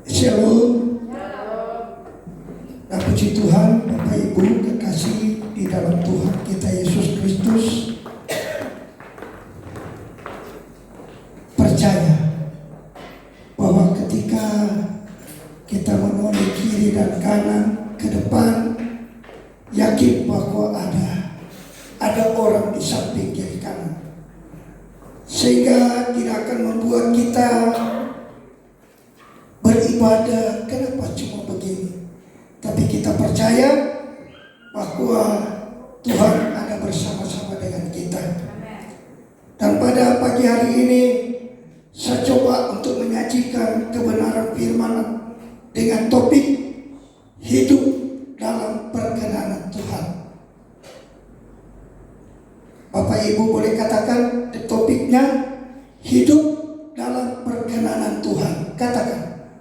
Shalom. Dan puji Tuhan, Bapak Ibu kekasih di dalam Tuhan kita Yesus Kristus, percaya bahwa ketika kita menoleh kiri dan kanan ke depan, yakin bahwa ada orang di samping kiri kanan, sehingga tidak akan membuat kita beribadah kenapa cuma begini, tapi kita percaya bahwa Tuhan ada bersama-sama dengan kita. Dan pada pagi hari ini saya coba untuk menyajikan kebenaran firman dengan topik hidup dalam perkenanan Tuhan. Bapak Ibu boleh katakan topiknya hidup dalam perkenanan Tuhan. Katakan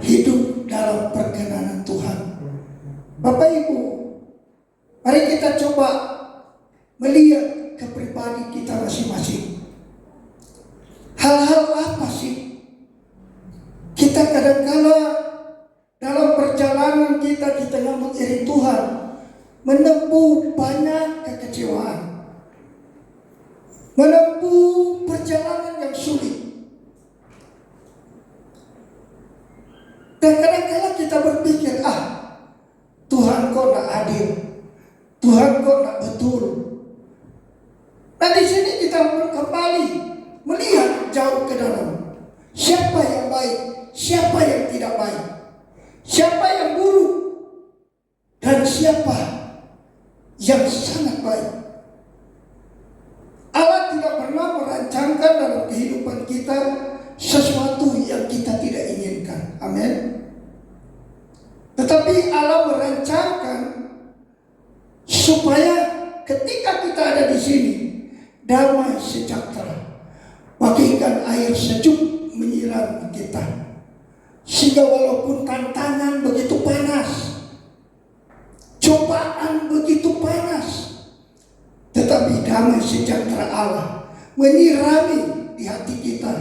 hidup dalam perkenanan Tuhan. Bapak Ibu, mari kita coba melihat ke pribadi kita masing-masing. Hal-hal apa sih kita kadang-kala dalam perjalanan kita di tengah mengiring Tuhan menempuh banyak kekecewaan, menempuh perjalanan yang sulit. Dan kadang-kala kita berpikir, Tuhan kok tak adil, Tuhan kok tak betul. Nah di sini kita kembali melihat jauh ke dalam. Siapa yang baik, siapa yang tidak baik, siapa yang buruk, dan siapa yang sangat baik. Allah tidak pernah merancangkan dalam kehidupan kita sesuatu yang kita tidak inginkan. Amin. Tetapi Allah merancangkan supaya ketika kita ada di sini damai sejahtera, bagaikan air sejuk menyiram kita, sehingga walaupun tantangan begitu panas, cobaan begitu panas, tetapi damai sejahtera Allah menyirami di hati kita.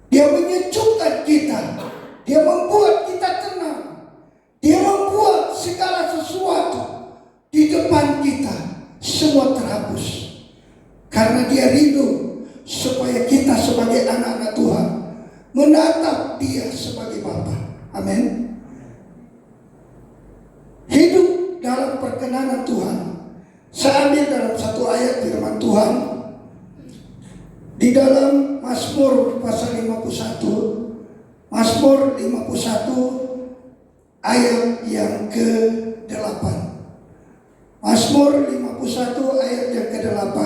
Dia menyejukkan kita, Dia membuat kita tenang, Dia membuat segala sesuatu di depan kita semua terhapus. Karena Dia rindu supaya kita sebagai anak-anak Tuhan menatap Dia sebagai Bapa. Amin. Hidup dalam perkenanan Tuhan. Saya ambil dalam satu ayat firman Tuhan di dalam Mazmur pasal 51. Mazmur 51 ayat yang ke-8. Mazmur 51 ayat yang ke-8.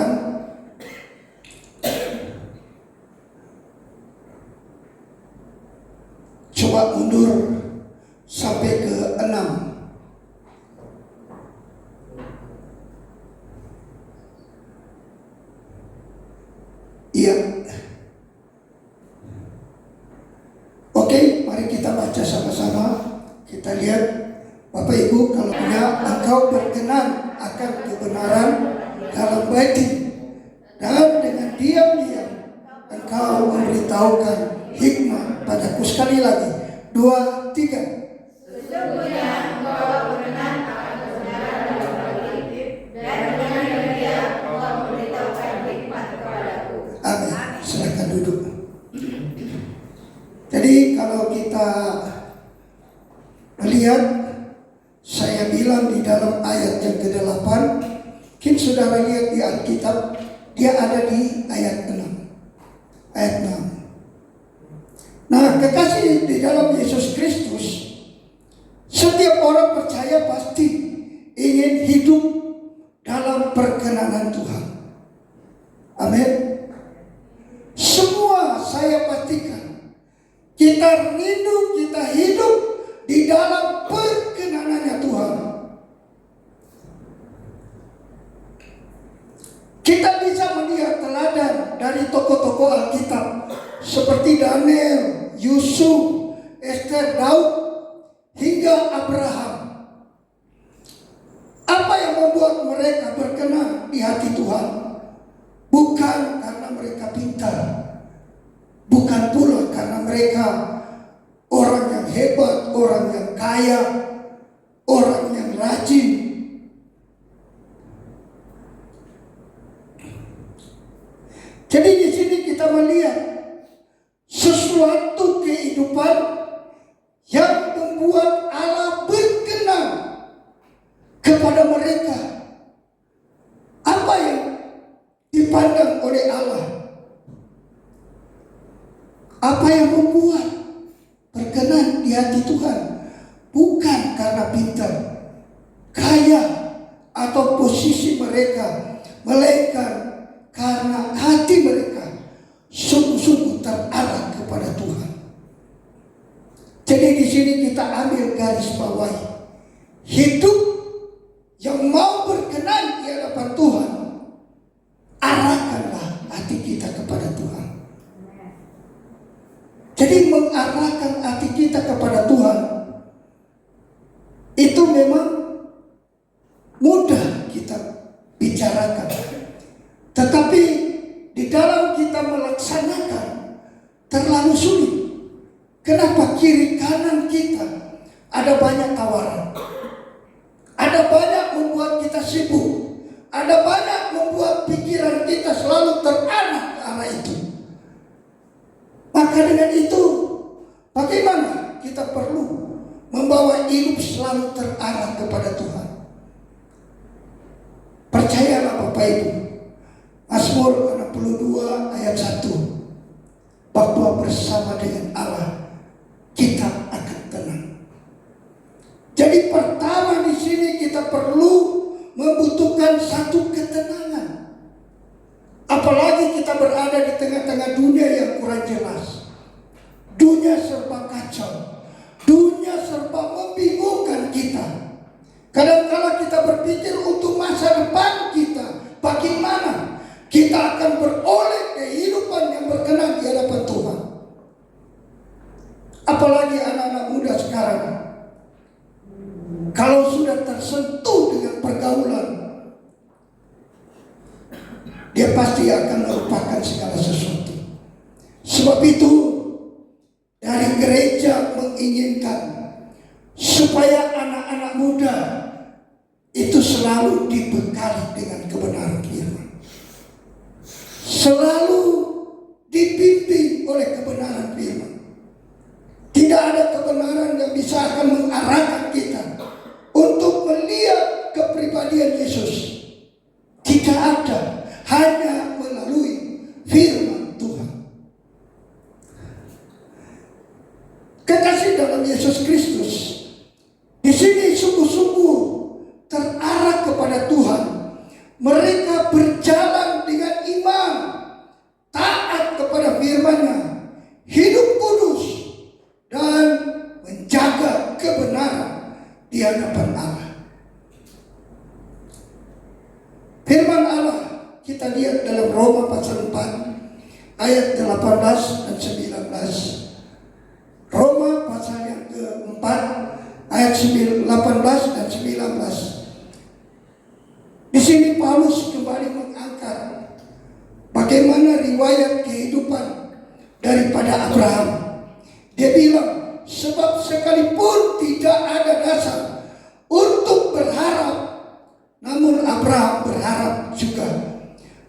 Coba mundur sampai ke-6. Iya. Oke, mari kita baca sama-sama. Kita lihat, Bapak Ibu, kalau engkau berkenan akan kebenaran dalam batin, dan dengan diam-diam engkau memberitahukan hikmah padaku. Sekali lagi, 2, 3. Sesungguhnya engkau berkenan akan kebenaran dalam batin, dan dengan diam-diam engkau memberitahukan hikmah kepadaku. Amin. Silakan duduk. Jadi kalau kita melihat, saya bilang di dalam ayat yang ke-8, mungkin saudara lihat di Alkitab, dia ada di ayat 6. Ayat 6. Nah, kekasih di dalam Yesus Kristus, setiap orang percaya pasti ingin hidup dalam perkenanan Tuhan. Amin. Semua saya pastikan kita rindu, kita hidup di dalam perkenanannya Tuhan. Kita bisa melihat teladan dari tokoh-tokoh Alkitab seperti Daniel, Yusuf, Esther, Daud, hingga Abraham. Apa yang membuat mereka berkenan di hati Tuhan? Bukan karena karena mereka pintar, bukan pula karena mereka orang yang hebat, orang yang kaya, orang yang rajin. Jadi di sini kita melihat sesuatu kehidupan yang membuat Allah berkenan kepada mereka. Apa yang dipandang oleh Allah? Apa yang membuat berkenan di hati Tuhan? Bukan karena pintar, kaya, atau posisi mereka, melainkan karena hati mereka sungguh-sungguh terarah kepada Tuhan. Jadi di sini kita ambil garis bawahi, hidup yang mau berkenan di hadapan Tuhan, arahkanlah hati kita kepada Tuhan. Jadi mengarahkan hati kita kepada Tuhan itu memang mudah kita bicarakan, tetapi di dalam kita melaksanakan terlalu sulit. Kenapa? Kiri kanan kita ada banyak tawaran, ada banyak membuat kita sibuk, ada banyak membuat pikiran kita selalu terarah ke arah itu. Maka dengan itu, bagaimana kita perlu membawa hidup selalu terarah kepada Tuhan? Percayalah Bapak Ibu, Mazmur 62 ayat 1, bahwa bersama dengan Allah kita akan tenang. Jadi pertama di sini kita perlu membutuhkan satu ketenangan. Apalagi kita berada di tengah-tengah dunia yang kurang jelas. Dunia serba kacau. Dunia serba membingungkan kita. Kadang-kala kita berpikir untuk masa depan kita, bagaimana kita akan beroleh kehidupan yang berkenan di hadapan Tuhan. Apalagi anak-anak muda sekarang, kalau sudah tersentuh dengan pergaulan, dia pasti akan melupakan segala sesuatu. Sebab itu dari gereja menginginkan supaya anak-anak muda itu selalu dibekali dengan kebenaran firman, selalu dibimbing oleh kebenaran firman. Tidak ada kebenaran yang bisa akan mengarahkan kita untuk melihat kepribadian Yesus. Tidak ada, hanya melalui firman Tuhan. Kekasih dalam Yesus Kristus, di sini sungguh-sungguh terarah kepada Tuhan. Mereka berjalan dengan iman, taat kepada firman-Nya, hidup kudus, dan menjaga kebenaran di hadapan Allah. Firman Allah kita lihat dalam Roma pasal 4 ayat 18 dan 19. Roma pasal yang ke-4 ayat 18 dan 19. Di sini Paulus kembali mengangkat bagaimana riwayat kehidupan daripada Abraham. Dia bilang, sebab sekalipun tidak ada dasar untuk berharap, namun Abraham berharap juga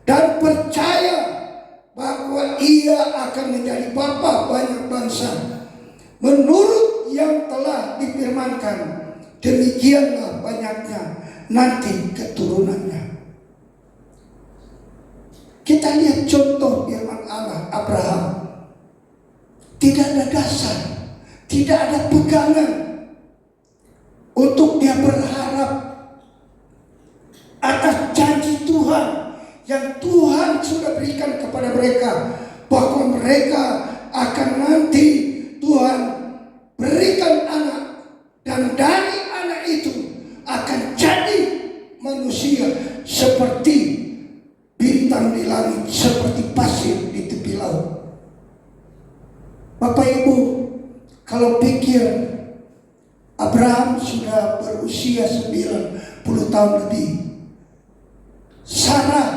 dan percaya bahwa ia akan menjadi bapa banyak bangsa, menurut yang telah difirmankan, demikianlah banyaknya nanti keturunannya. Kita lihat contoh firman Allah Abraham. Tidak ada dasar, tidak ada pegangan untuk dia berharap atas janji Tuhan yang Tuhan sudah berikan kepada mereka, bahwa mereka akan nanti Tuhan berikan anak, dan dari anak itu akan jadi manusia seperti bintang di langit, seperti pasir di tepi laut. Bapak Ibu, kalau pikir Abraham sudah berusia 90 tahun lebih, Sarah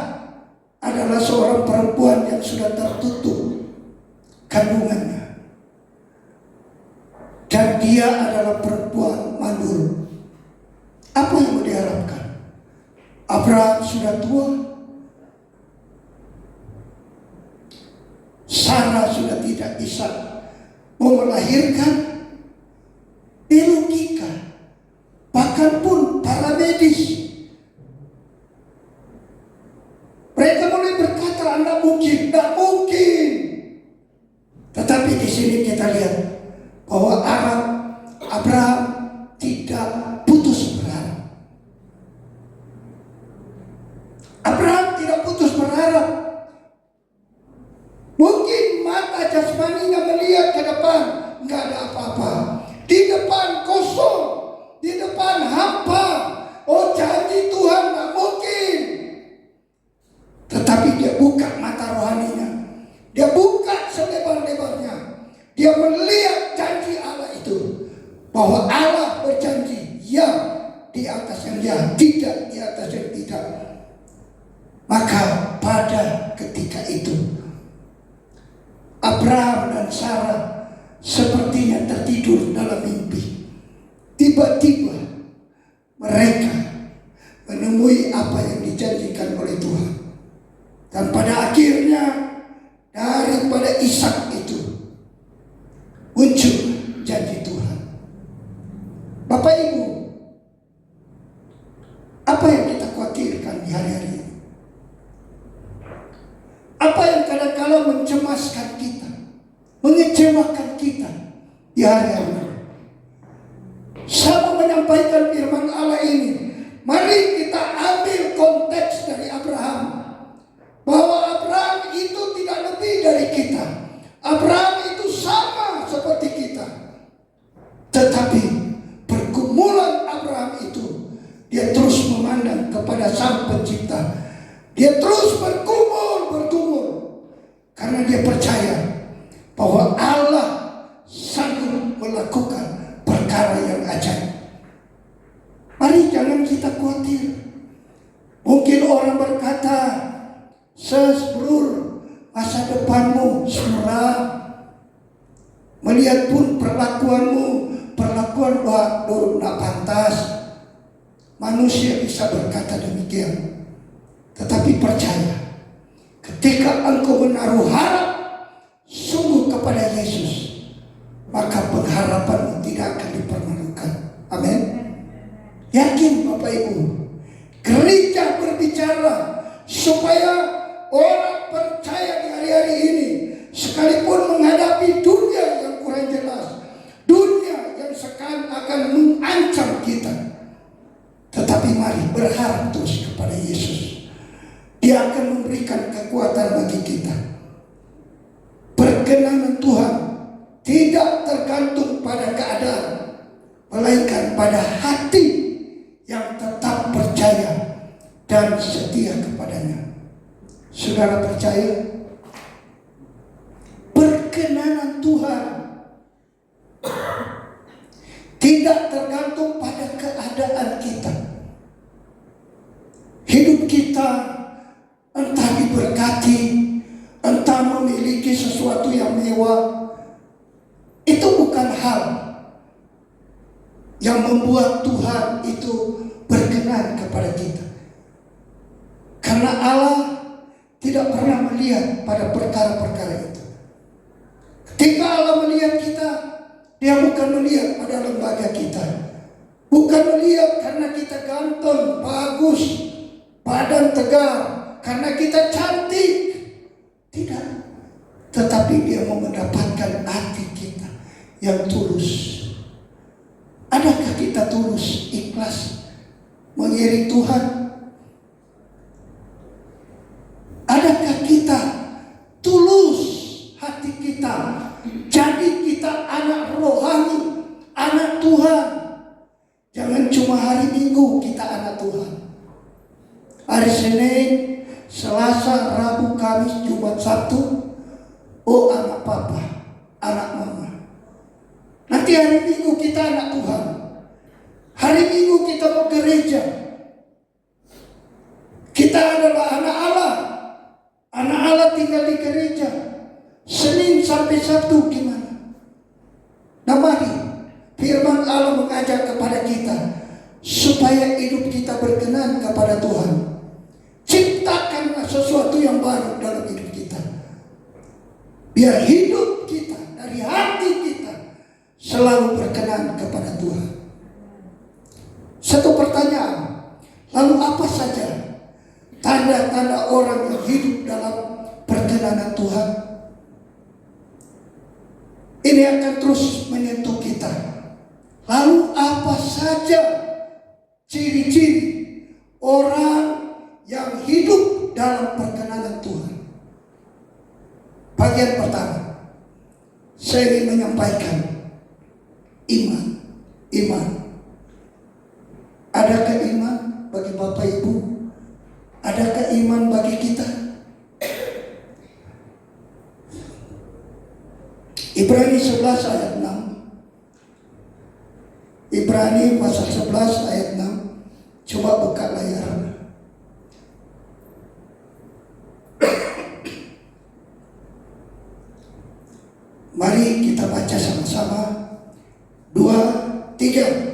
adalah seorang perempuan yang sudah tertutup kandungannya. Dan dia adalah perempuan mandul. Apa yang mau diharapkan? Abraham sudah tua, Sarah sudah tidak bisa melahirkan. Di logika, bahkan pun para medis, mereka mulai berkata, "Anda mungkin, tidak mungkin." Tetapi di sini kita lihat bahwa Abraham tidak putus berharap. Abraham tidak putus berharap. Mungkin mata jasmaninya melihat ke depan, nggak ada apa-apa. Di depan kosong, di depan hampa. Oh, janji Tuhan nggak mungkin. Tetapi dia buka mata rohaninya, dia buka selebar-lebarnya. Dia melihat janji Allah itu, bahwa Allah berjanji ya di atas yang ya, tidak di atas yang tidak. Maka pada ketika itu Abraham dan Sarah sepertinya tertidur dalam mimpi. Tiba-tiba mereka menemui apa yang dijanjikan oleh Tuhan. Dan pada akhirnya daripada Ishak itu muncul janji Tuhan. Bapak Ibu, apa yang kita khawatirkan di hari-hari ini? Apa yang kadang-kala mencemaskan kita, mengecewakan kita di hari-hari ini? Sama menyampaikan firman Allah ini, mari kita ambil konteks dari Abraham, bahwa Abraham itu tidak lebih dari kita. Abraham itu sama seperti kita. Tetapi pergumulan Abraham itu, dia terus memandang kepada Sang Pencipta. Dia terus bergumul karena dia percaya bahwa Allah sanggup melakukan perkara yang ajaib. Mari jangan kita khawatir. Mungkin orang berkata, "Sebrur, masa depanmu suram. Melihat pun perlakuanmu, perlakuan waduh nak pantas." Manusia bisa berkata demikian. Tetapi percaya, ketika engkau menaruh harap sungguh kepada Yesus, maka pengharapanmu tidak akan dipermalukan. Amin. Yakin Bapak Ibu, gereja berbicara supaya orang percaya di hari-hari ini, sekalipun menghadapi dunia yang kurang jelas, dunia yang sekarang akan mengancam kita, tetapi mari berharap terus kepada Yesus. Dia akan memberikan kekuatan bagi kita. Perkenanan Tuhan tidak tergantung pada keadaan, melainkan pada hati yang tetap percaya dan setia kepadanya. Saudara percaya? Perkenanan Tuhan tidak tergantung pada keadaan kita. Hidup kita entah diberkati, entah memiliki sesuatu yang mewah, itu bukan hal yang membuat Tuhan itu berkenan kepada kita. Karena Allah tidak pernah melihat pada perkara-perkara itu. Ketika Allah melihat kita, Dia bukan melihat pada lembaga kita, bukan melihat karena kita ganteng, bagus, badan tegar, karena kita cantik. Tidak. Tetapi Dia mau mendapatkan hati kita yang tulus. Adakah kita tulus, ikhlas mengiring Tuhan? Adakah kita tulus hati kita? Jadi kita anak rohani, anak Tuhan. Jangan cuma hari Minggu kita anak Tuhan. Hari Senin, Selasa, Rabu, Kamis, Jumat, Sabtu, oh anak papa, anak mama. Nanti hari Minggu kita anak Tuhan. Hari Minggu kita mau gereja. Kita adalah anak Allah. Allah tinggal di gereja Senin sampai Sabtu gimana? Nah mari firman Allah mengajak kepada kita supaya hidup kita berkenan kepada Tuhan. Ciptakanlah sesuatu yang baru dalam hidup kita. Biar hidup kita dari hati kita selalu berkenan kepada Tuhan. Satu pertanyaan, lalu apa saja tanda-tanda orang yang hidup dalam perkenanan Tuhan? Ini akan terus menyentuh kita. Lalu apa saja ciri-ciri orang yang hidup dalam perkenanan Tuhan? Bagian pertama, saya ingin menyampaikan iman. Adakah iman bagi Bapak Ibu? Adakah iman bagi kita? Ibrani 11 ayat 6. Ibrani pasal 11 ayat 6. Coba buka layar. Mari kita baca sama-sama. 2, 3.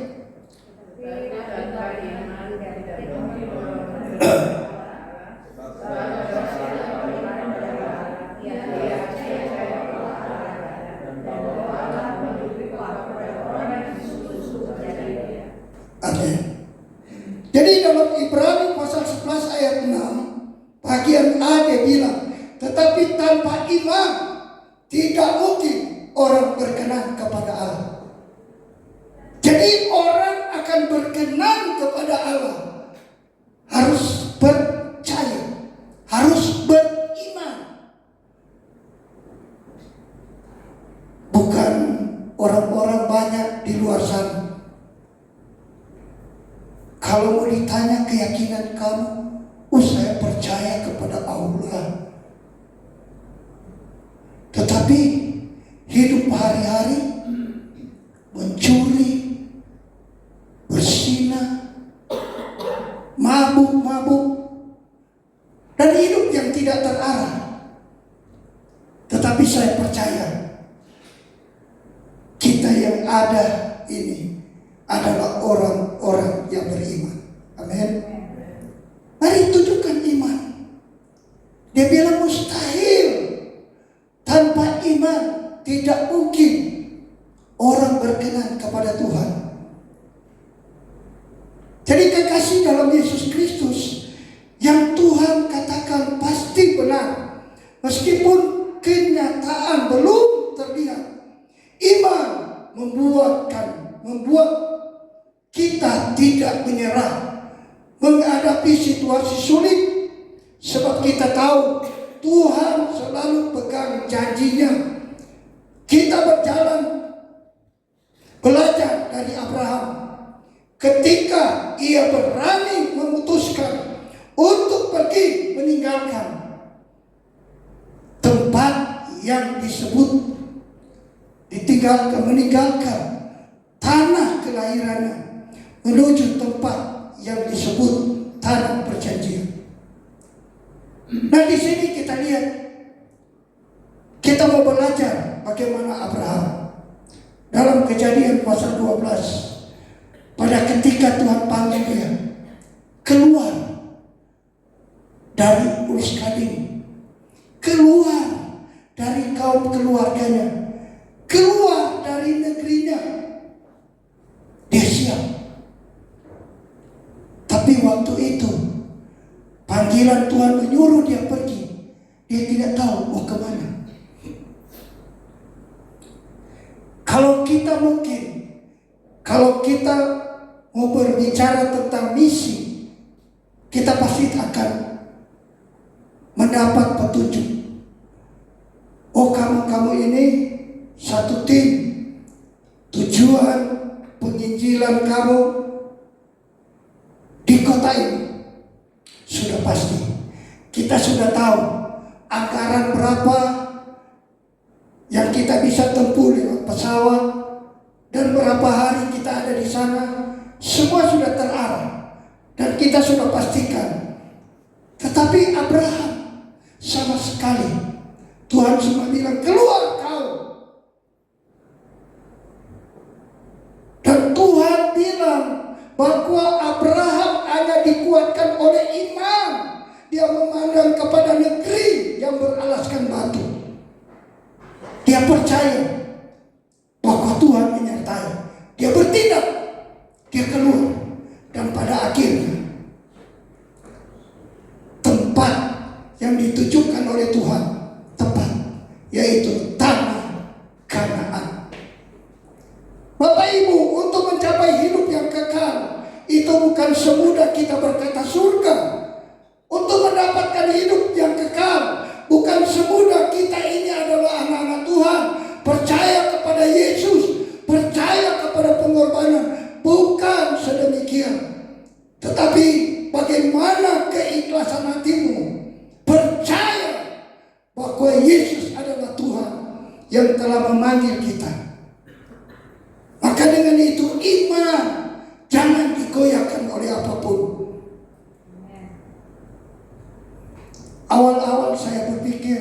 Jadi dalam Ibrani pasal 11 ayat 6 bagian A dia bilang, tetapi tanpa iman tidak mungkin orang berkenan kepada Allah. Jadi orang akan berkenan kepada Allah harus percaya, harus beriman. Bukan orang-orang banyak di luar sana. Kalau mau ditanya keyakinan kamu, saya percaya kepada Allah. Tetapi hidup hari-hari mencuri, berzina, mabuk, dan hidup yang tidak terarah. Tetapi saya percaya kita yang ada ini adalah orang-orang yang beriman. Amin. Mari tunjukkan iman. Dia bilang mustahil. Tanpa iman tidak mungkin orang berkenan kepada Tuhan. Jadi kekasih dalam Yesus Kristus yang Tuhan katakan pasti benar, meskipun kenyataan belum terlihat. Iman membuat kita tidak menyerah menghadapi situasi sulit, sebab kita tahu Tuhan selalu pegang janjinya. Kita berjalan belajar dari Abraham ketika ia berani memutuskan untuk pergi meninggalkan tempat yang disebut meninggalkan tanah kelahirannya menuju tempat yang disebut tanah perjanjian. Nah di sini kita lihat, kita mau belajar bagaimana Abraham dalam Kejadian pasal 12. Pada ketika Tuhan panggil dia keluar dari Urs Kadim, keluar dari kaum keluarganya, keluar dari negerinya, dia siap. Tapi waktu itu panggilan Tuhan menyuruh dia pergi, dia tidak tahu mau kemana. Kalau kita mau berbicara tentang misi, kita pasti akan mendapat petunjuk. Oh, kamu ini satu tim, tujuan penginjilan kamu di kota ini sudah pasti. Kita sudah tahu anggaran berapa yang kita bisa tempuh lewat pesawat dan berapa hari kita ada di sana. Semua sudah terarah dan kita sudah pastikan. Tetapi Abraham sama sekali Tuhan cuma bilang, keluar kau. Dan Tuhan bilang bahwa Abraham hanya dikuatkan oleh iman. Dia memandang kepada negeri yang beralaskan batu. Dia percaya bahwa Tuhan menyertai. Dia bertindak, dia keluar. Dan pada akhirnya tempat yang ditujukan oleh Tuhan tepat, yaitu tanah Kanaan. Bapak Ibu, untuk mencapai hidup yang kekal itu bukan semudah kita berkata surga. Untuk mendapatkan hidup yang kekal bukan semudah kita ini adalah anak-anak Tuhan, percaya kepada Yesus, percaya kepada pengorbanan. Bukan sedemikian. Tetapi bagaimana keikhlasan hatimu percaya bahwa Yesus adalah Tuhan yang telah memanggil kita. Maka dengan itu iman jangan digoyahkan oleh apapun. Awal-awal saya berpikir,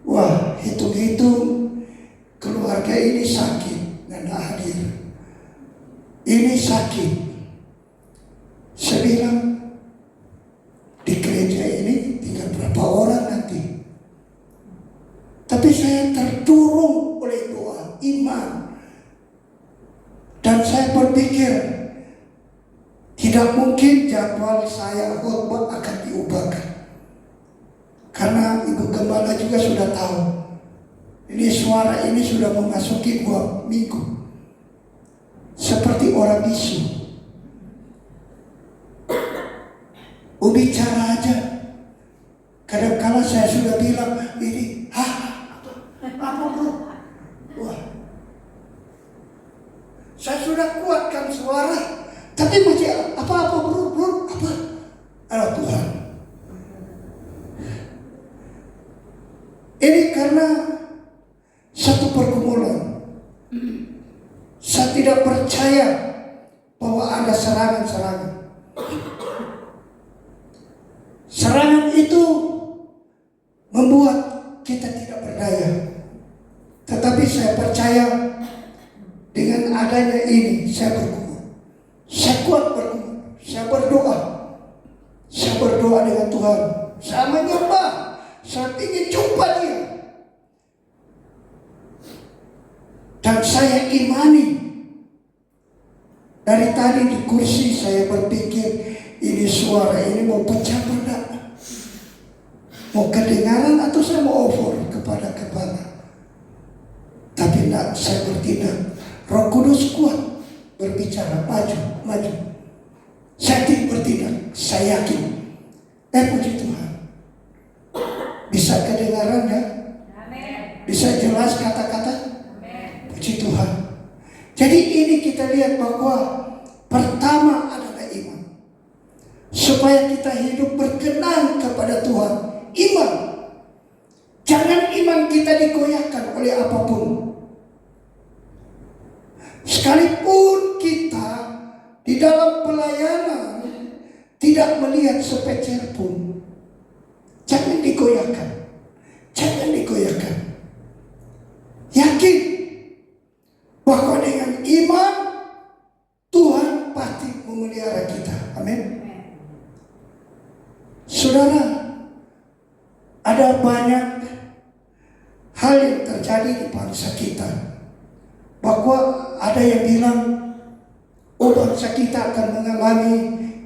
wah, hitung-hitung keluarga ini sakit dan hadir. Ini sakit. Saya bilang, di gereja ini tinggal berapa orang nanti. Tapi saya terdorong oleh doa, iman. Dan saya berpikir, tidak mungkin jadwal saya khotbah akan diubahkan. Karena Ibu Gembala juga sudah tahu, ini suara ini sudah memasuki 2 minggu. Seperti orang bisu. Bicara aja. Kadang-kala saya sudah bilang, ini, apa bro? Wah, saya sudah kuatkan suara, tapi masih apa bro? Apa? Ada Tuhan. Ini karena satu pergumulan. Saya tidak percaya bahwa ada serangan-serangan. Serangan itu membuat kita tidak berdaya. Tetapi saya percaya dengan adanya ini saya bergumul. Saya kuat bergumul. Saya berdoa. Saya berdoa dengan Tuhan. Saya menyembah. Saya ingin jumpa Dia. Dan saya imani. Dari tadi di kursi saya berpikir, ini suara ini mau pecah enggak? Mau kedengaran atau saya mau over kepada kepala? Tapi enggak, saya bertindak. Roh Kudus kuat berbicara, maju. Saya tidak bertindak, saya yakin. Puji Tuhan. Bisa kedengaran ya? Bisa jelas kata-kata? Puji Tuhan. Jadi ini kita lihat bahwa pertama adalah iman. Supaya kita hidup berkenan kepada Tuhan. Iman. Jangan iman kita digoyahkan oleh apapun. Sekalipun kita di dalam pelayanan tidak melihat sepecer pun, jangan digoyahkan. Jangan digoyahkan. Yakin bahwa dengan iman Tuhan pasti memelihara kita. Amin. Saudara, ada banyak hal yang terjadi di bangsa kita. Bahwa ada yang bilang, oh bangsa kita akan mengalami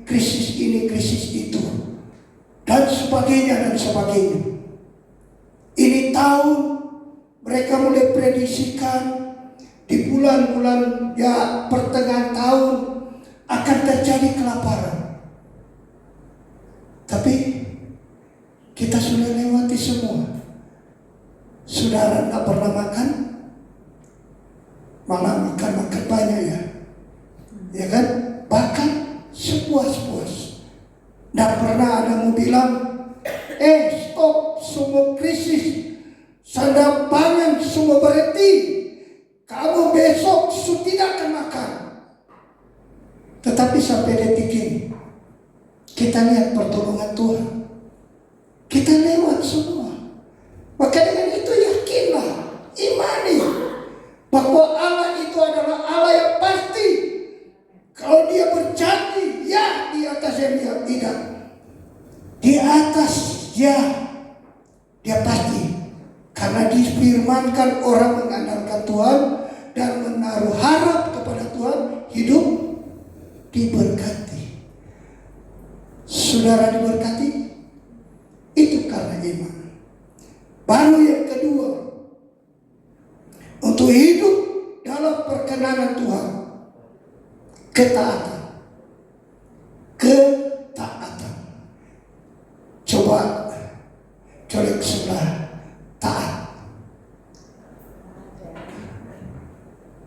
krisis ini, krisis itu, dan sebagainya. Ini tahun mereka mulai prediksikan di bulan-bulan pertengahan tahun akan terjadi kelaparan. Tapi kita sudah lewati semua. Saudara tak pernah makan, malah makan banyak ya kan? Bahkan sepuas-puas. Tidak pernah ada mau bilang, stop semua krisis, sandang pangan semua berhenti, kamu besok tidak akan makan. Tetapi sampai detik ini kita lihat pertolongan Tuhan. Kita lewat semua. Maka dengan tidak? Di atas ya, dia pasti. Karena difirmankan orang mengandalkan Tuhan dan menaruh harap kepada Tuhan, hidup diberkati. Saudara diberkati? Itu karena iman. Baru yang kedua, untuk hidup dalam perkenanan Tuhan, ketaatan. Ketaatan. Coba colek sebelah, taat.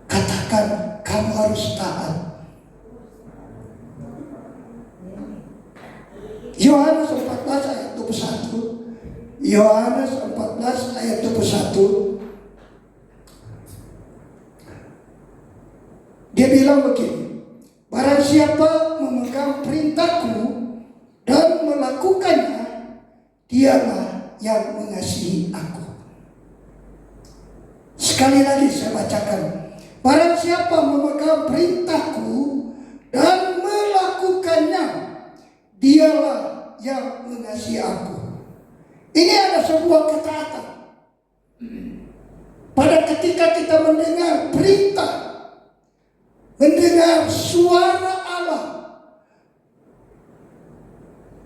Katakan kamu harus taat. Yohanes 14 ayat 21. Yohanes 14 ayat 21. Dia bilang begini, barang siapa memegang perintahku dan melakukannya, dialah yang mengasihi aku. Sekali lagi saya bacakan, barang siapa memegang perintahku dan melakukannya, dialah yang mengasihi aku. Ini ada sebuah ketaatan. Pada ketika kita mendengar perintah, mendengar suara Allah,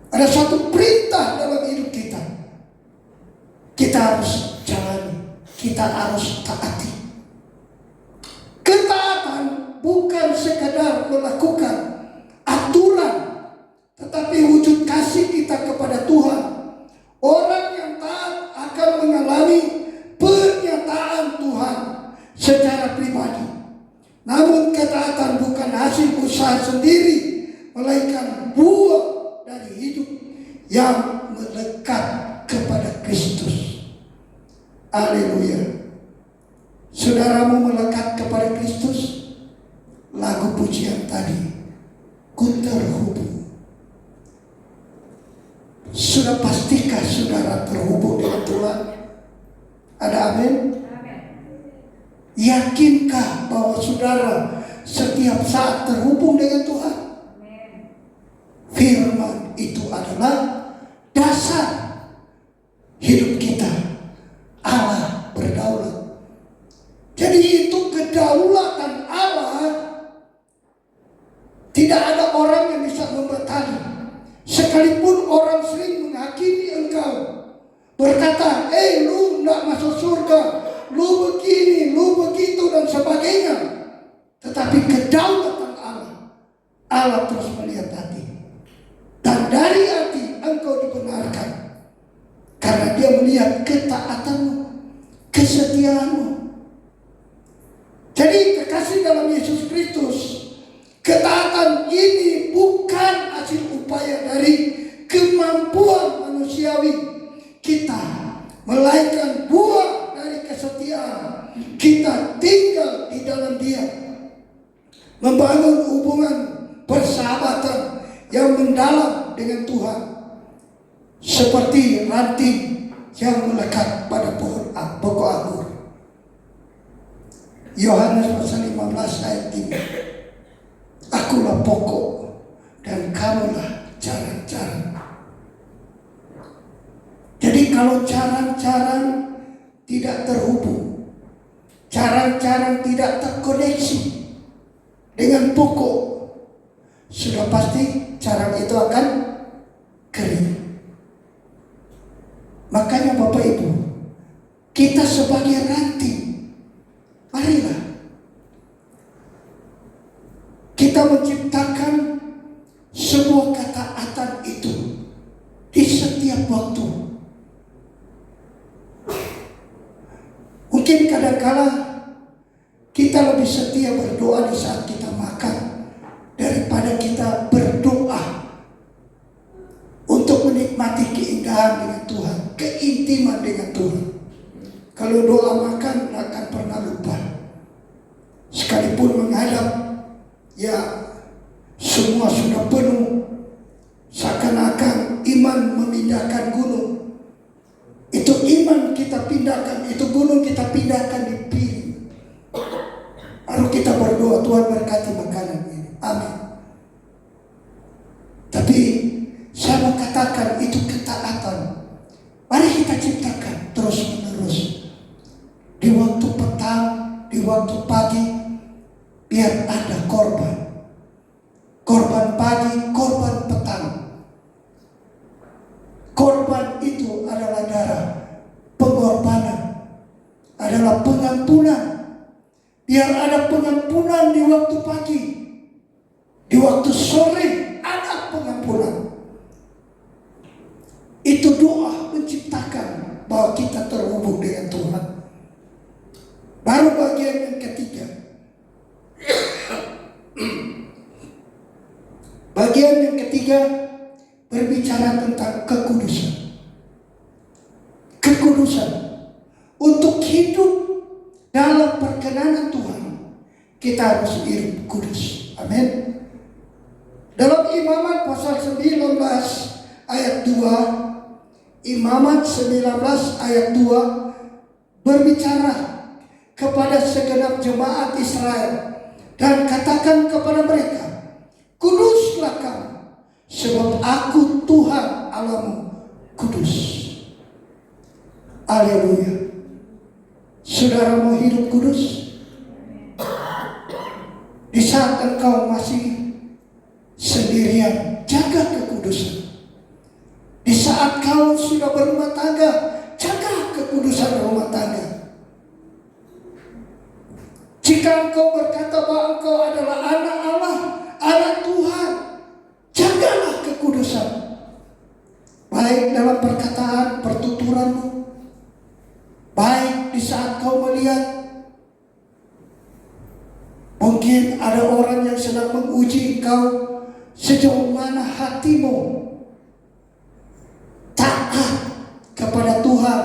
ada satu perintah dalam hidup kita. Kita harus jalani, kita harus taati. Ketaatan bukan sekadar melakukan aturan, tetapi wujud kasih kita kepada Tuhan. Orang yang taat akan mengalami pernyataan Tuhan secara pribadi. Namun ketaatan bukan hasil usaha sendiri, melainkan buah dari hidup yang melekat kepada Kristus. Haleluya. Saudaramu melekat kepada Kristus? Lagu pujian tadi, ku terhubung. Sudah pastikah saudara terhubung dengan Tuhan? Ada amin? Yakinkah bahwa saudara setiap saat terhubung dengan Tuhan? Firman itu adalah dasar hidup kita. Allah berdaulat. Jadi itu kedaulatan Allah. Tidak ada orang yang bisa membatasi. Sekalipun orang sering menghakimi engkau, berkata, lu tidak masuk surga, lu begini, lu begitu dan sebagainya. Tetapi kedaulatan Allah, Allah terus melihat hati. Dan dari hati engkau dibenarkan. Karena dia melihat ketaatanmu, kesetiaanmu. Jadi kekasih dalam Yesus Kristus, ketaatan ini bukan hasil upaya dari kemampuan manusiawi kita, melainkan buah dari kesetiaan kita tinggal di dalam Dia, membangun hubungan persahabatan yang mendalam dengan Tuhan, seperti ranting yang melekat pada pokok anggur. Yohanes pasal 15 ayat 3. Akulah pokok dan kamulah carang-carang. Jadi kalau carang-carang tidak terhubung, carang-carang tidak terkoneksi dengan pokok, sudah pasti carang itu akan kering. Makanya Bapak Ibu, kita sebagai ranting, marilah kita menciptakan sebuah ketaatan itu di setiap waktu. Mungkin kadang-kala kita lebih setia berdoa di saat kita makan daripada kita berdoa untuk menikmati keindahan dengan Tuhan, keintiman dengan Tuhan. Kalau doa makan akan pernah lupa. Sekalipun menghadap, ya semua sudah penuh, seakan-akan iman memindahkan gunung. Itu iman kita pindahkan, itu gunung kita pindahkan di piring. Lalu kita berdoa, Tuhan berkati makanan ini, amin. Tapi kita mau katakan itu ketaatan. Mari kita ciptakan terus menerus. Di waktu petang, di waktu pagi, biar ada korban. Korban pagi, korban petang. Korban itu adalah darah. Pengorbanan adalah pengampunan. Biar ada pengampunan di waktu pagi. Di waktu sore ada pengampunan. Itu doa menciptakan bahwa kita terhubung dengan Tuhan. Baru bagian yang ketiga. Bagian yang ketiga berbicara tentang kekudusan. Kekudusan. Untuk hidup dalam perkenanan Tuhan, kita harus hidup kudus. Amin. Dalam Imamat pasal 19 ayat 2, Imamat 19 ayat 2 berbicara kepada segenap jemaat Israel dan katakan kepada mereka, kuduslah kamu, sebab aku Tuhan Allahmu kudus. Haleluya. Saudara mau hidup kudus? Di saat engkau masih sendirian, jaga kekudusan. Di saat kau sudah berumah tangga, jaga kekudusan rumah tangga. Jika engkau berkata bahwa engkau adalah anak Allah, anak Tuhan, jagalah kekudusan. Baik dalam perkataan, pertuturanmu, baik di saat kau melihat. Mungkin ada orang yang sedang menguji engkau, sejauh mana hatimu taat kepada Tuhan,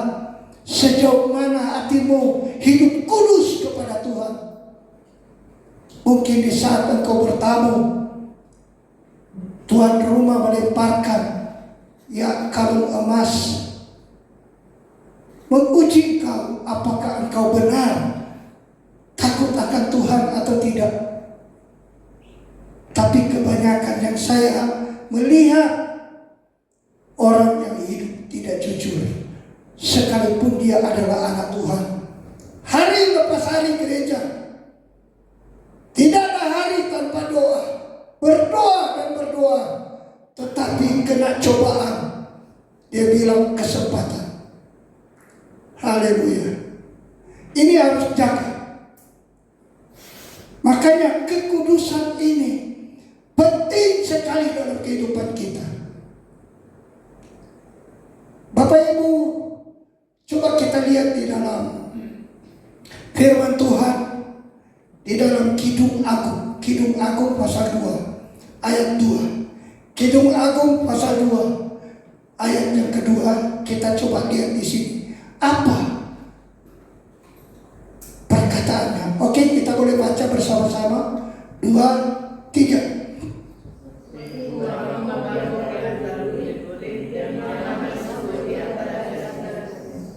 sejauh mana hatimu hidup kudus kepada Tuhan. Mungkin di saat engkau bertamu, tuan rumah melemparkan ya kalung emas, menguji engkau apakah engkau benar takut akan Tuhan atau tidak. Tapi kebanyakan yang saya melihat orang yang hidup tidak jujur, sekalipun dia adalah anak Tuhan. Hari lepas hari gereja, tidaklah hari tanpa doa, berdoa dan berdoa, tetapi kena cobaan, dia bilang kesempatan. Haleluya. Ini harus jaga. Makanya kekudusan ini penting sekali dalam kehidupan kita. Bapak Ibu, coba kita lihat di dalam firman Tuhan, di dalam Kidung Agung pasal 2 ayat 2. Kidung Agung pasal 2 ayat yang kedua, kita coba lihat di sini. Apa perkataannya? Oke, kita boleh baca bersama-sama. 2, 3.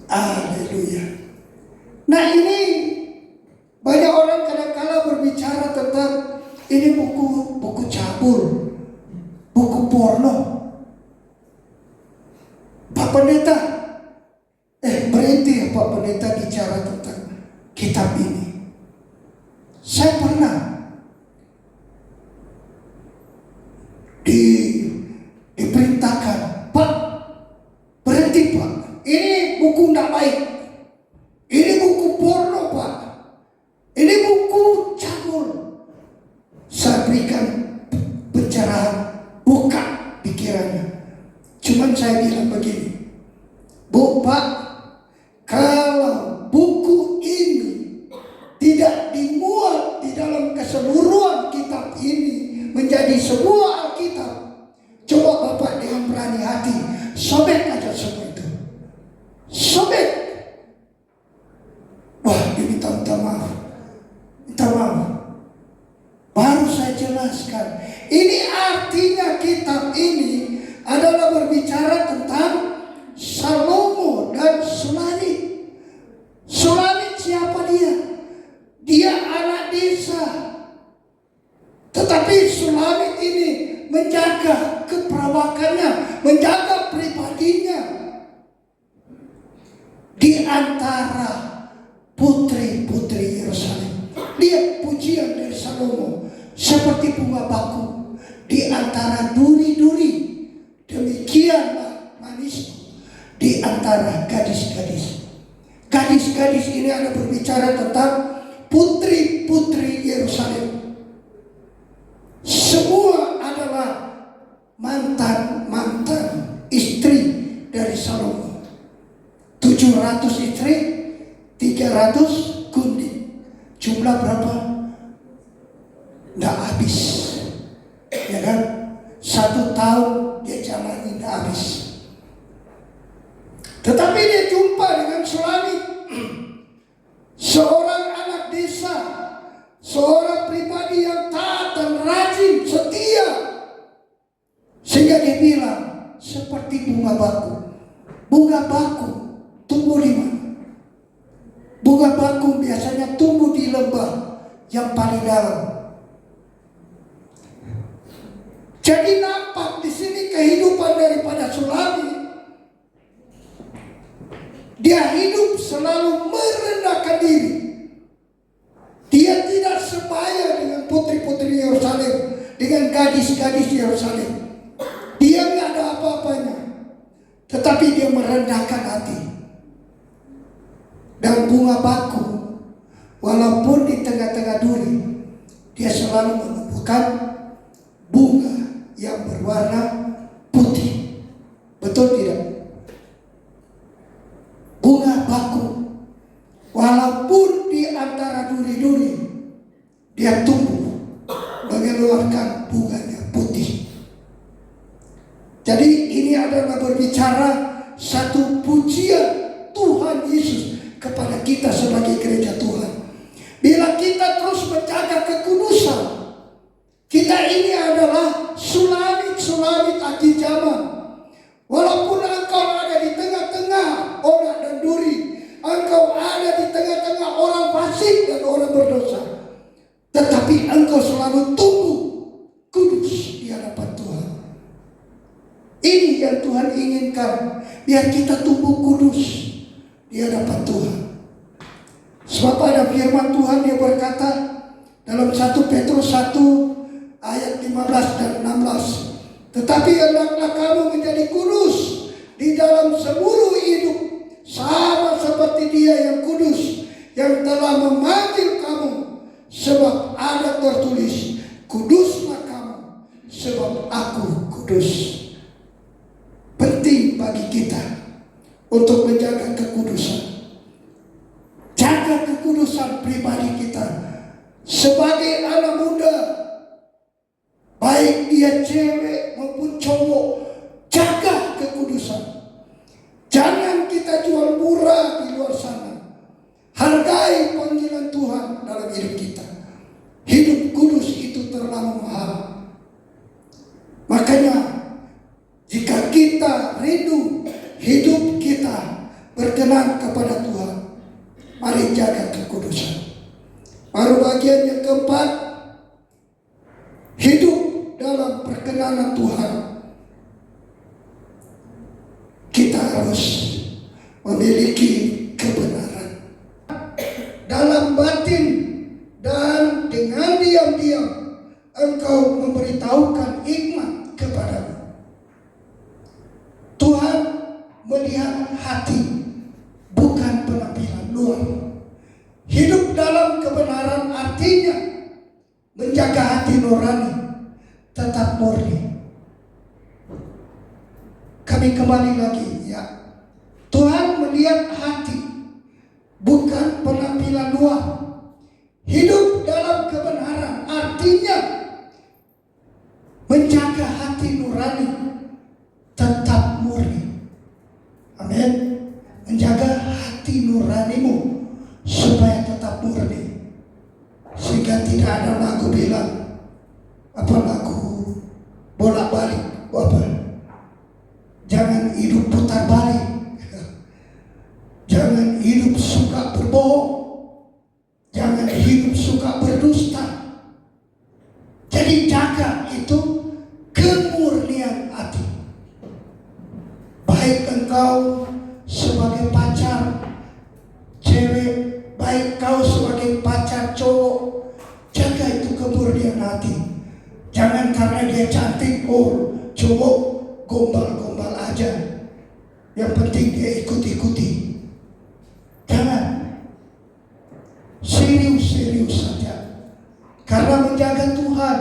Haleluya. Nah, ini banyak orang kadang-kala berbicara tentang ini buku cabul, buku porno. Pak Pendeta, berhenti ya Pak Pendeta bicara tentang kitab ini. Saya pernah diperintahkan, Pak, berhenti Pak, ini buku tidak baik, ini buku porno Pak, ini buku cabul. Saya berikan pencerahan, buka pikirannya. Cuman saya bilang begini, Bu, Pak, kalau buku ini tidak dimuat di dalam keseluruhan kitab ini menjadi sebuah Alkitab, coba Bapak dengan berani hati sobek aja semua itu, sobek. Wah, diminta maaf, minta maaf. Baru saya jelaskan, ini artinya kitab ini adalah berbicara tentang Salomo dan Sulamit. Sulamit siapa dia? Dia anak desa. Tetapi Sulamit ini menjaga keperawakannya, menjaga pribadinya di antara putri-putri Yerusalem. Lihat pujian dari Salomo seperti bunga bakung di antara duri-duri. Demikianlah manis di antara gadis-gadis. Gadis-gadis ini ada berbicara tentang putri-putri Yerusalem. Semua adalah mantan-mantan istri dari Salomo. 700 istri, 300 gundik. Jumlah berapa? Nggak habis, ya kan? 1 tahun dia jalani nggak habis. Tetapi dia jumpa dengan Sulamit, seorang anak desa, seorang pribadi yang taat dan rajin, setia, sehingga dia bilang seperti bunga bakung. Bunga bakung tumbuh di mana? Bunga bakung biasanya tumbuh di lembah yang paling dalam. Jadi nampak di sini kehidupan daripada Sulamit. Dia hidup selalu merendahkan diri. Dia tidak sebaya dengan putri-putri Yerusalem, dengan gadis-gadis Yerusalem. Dia nggak ada apa-apanya, tetapi dia merendahkan hati. Dan bunga bakung, walaupun di tengah-tengah duri, dia selalu menumbuhkan bunga yang berwarna putih. Betul tidak? Bunga bakung, walaupun di antara duri-duri, dia tumbuh mengeluarkan bunganya putih. Jadi ini adalah berbicara satu pujian Tuhan Yesus kepada kita sebagai gereja Tuhan. Bila kita terus menjaga kekudusan, kita ini adalah Sulamit akhir zaman. Walaupun engkau ada di tengah-tengah orang dan duri, engkau ada di tengah-tengah orang fasik dan orang berdosa, tetapi engkau selalu tumbuh kudus di hadapan Tuhan. Ini yang Tuhan inginkan, biar kita tumbuh kudus di hadapan Tuhan. Sebab ada firman Tuhan yang berkata dalam 1 Petrus 1 ayat 15 dan 16. Tetapi hendaklah kamu menjadi kudus di dalam seluruh hidup, sama seperti Dia yang kudus, yang telah memanggil kamu. Sebab ada tertulis, kuduslah kamu, sebab aku kudus. Penting bagi kita untuk menjaga kekudusan. Jaga kekudusan pribadi kita sebagai anak muda, baik dia cewek maupun cowok. Jaga kekudusan. Jangan kita jual murah di luar sana. Hargai panggilan Tuhan dalam hidup kita. Hidup kudus itu terlalu mahal. Makanya jika kita rindu hidup kita berkenan kepada Tuhan, mari jaga kekudusan. Baru bagian yang keempat, hidup dalam perkenanan Tuhan. Kita harus memiliki kebenaran dalam batin, dan dengan diam-diam engkau memberitahukan hikmat kepadamu. Tuhan melihat hati, bukan penampilan luar. Hidup dalam kebenaran artinya menjaga hati nurani tetap murni. Kami kembali lagi ya. Tuhan melihat hati, bukan penampilan luar. Hidup dalam kebenaran artinya menjaga hati nurani tetap murni. Amin. Menjaga hati nuranimu supaya tetap murni, sehingga tidak ada lagu bilang apa, lagu bolak-balik, apa, jangan hidup putar balik, jangan hidup suka berbohong, jangan hidup suka berdusta. Jadi jaga itu kemurnian hati. baik engkau sebagai pacar cewek, baik kau sebagai pacar cowok, jaga itu kemurnian hati. Jangan karena dia cantik, oh cowok gombal-gombal aja, yang penting dia ikut-ikuti. Jangan, serius-serius saja, karena menjaga Tuhan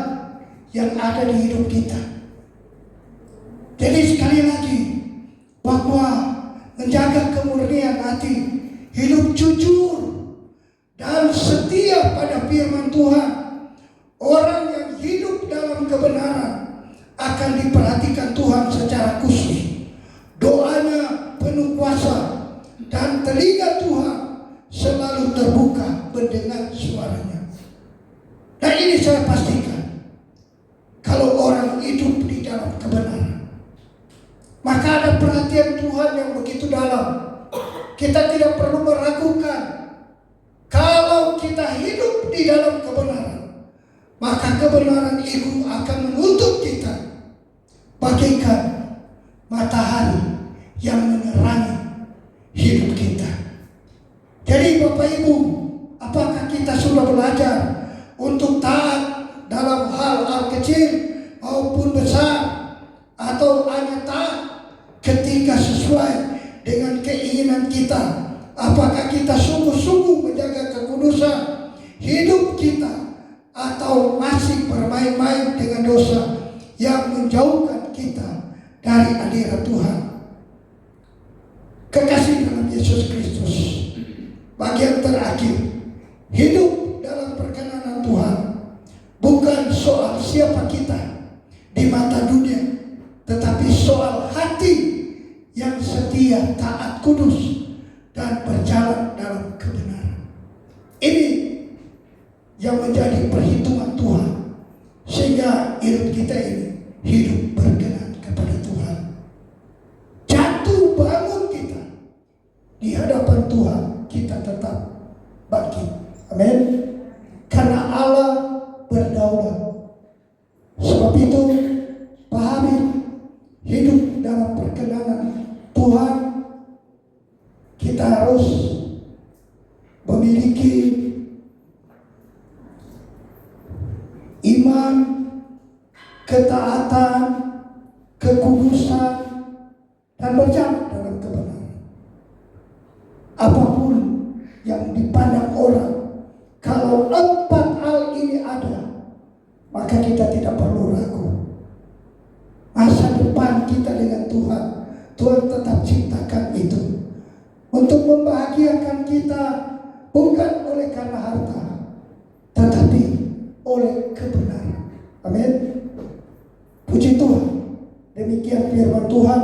yang ada di hidup kita. Jadi sekali lagi, bahwa menjaga kemurnian hati, hidup jujur dan setia pada firman Tuhan. Orang yang hidup dalam kebenaran akan diperhatikan Tuhan secara khusus. Doanya penuh kuasa dan telinga Tuhan selalu terbuka mendengar suaranya. Dan ini saya pastikan, kalau orang hidup di dalam kebenaran, maka ada perhatian Tuhan yang begitu dalam. Kita tidak perlu meragukan. Kalau kita hidup di dalam kebenaran, maka kebenaran itu akan menuntut kita bagaikan matahari yang menerangi hidup kita. Jadi Bapak Ibu, apakah kita sudah belajar untuk taat dalam hal kecil maupun besar, atau hanya taat ketika sesuai dengan keinginan kita? Apakah kita sungguh-sungguh menjaga kekudusan hidup kita, atau masih bermain-main dengan dosa yang menjauhkan kita dari hadirat Tuhan? Kekasih dalam Yesus Kristus, bagian terakhir, hidup dalam perkenanan Tuhan bukan soal siapa kita di mata dunia, tetapi soal hati yang setia, taat, kudus, dan berjalan dalam kebenaran. Ini yang menjadi perhitungan Tuhan, sehingga hidup kita ini hidup berkenan kepada Tuhan. Jatuh bangun kita di hadapan Tuhan, kita tetap bangkit. Amin. Karena Allah berdaulat. Sebab itu pahami hidup dalam perkenanan Tuhan, kita harus memiliki iman, ketaatan, kekudusan, dan berjalan dalam kebenaran. Apapun yang dipandang orang, kalau 4 hal ini ada, maka kita tidak perlu ragu. Masa depan kita dengan Tuhan, Tuhan tetap ciptakan itu untuk membahagiakan kita, bukan oleh karena harta, tetapi oleh kebenaran. Amin. Puji Tuhan. Demikian firman Tuhan.